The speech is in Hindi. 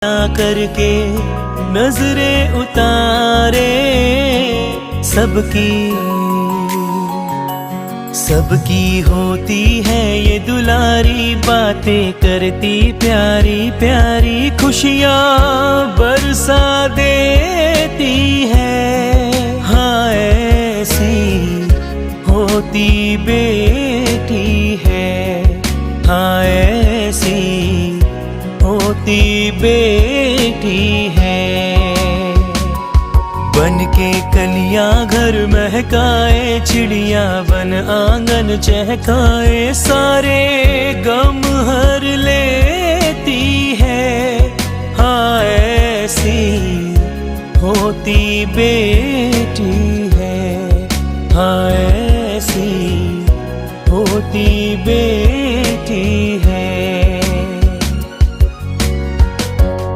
करके नजरें उतारे सबकी होती है ये दुलारी बातें करती प्यारी प्यारी खुशियाँ बरसा देती है। हाँ ऐसी होती बेटी है, हाँ ऐसी होती बेटी है। बन के कलियां घर महकाए, चिड़िया बन आंगन चहकाए, सारे गम हर लेती है। हाँ ऐसी होती बेटी है, हाँ ऐसी होती बेटी।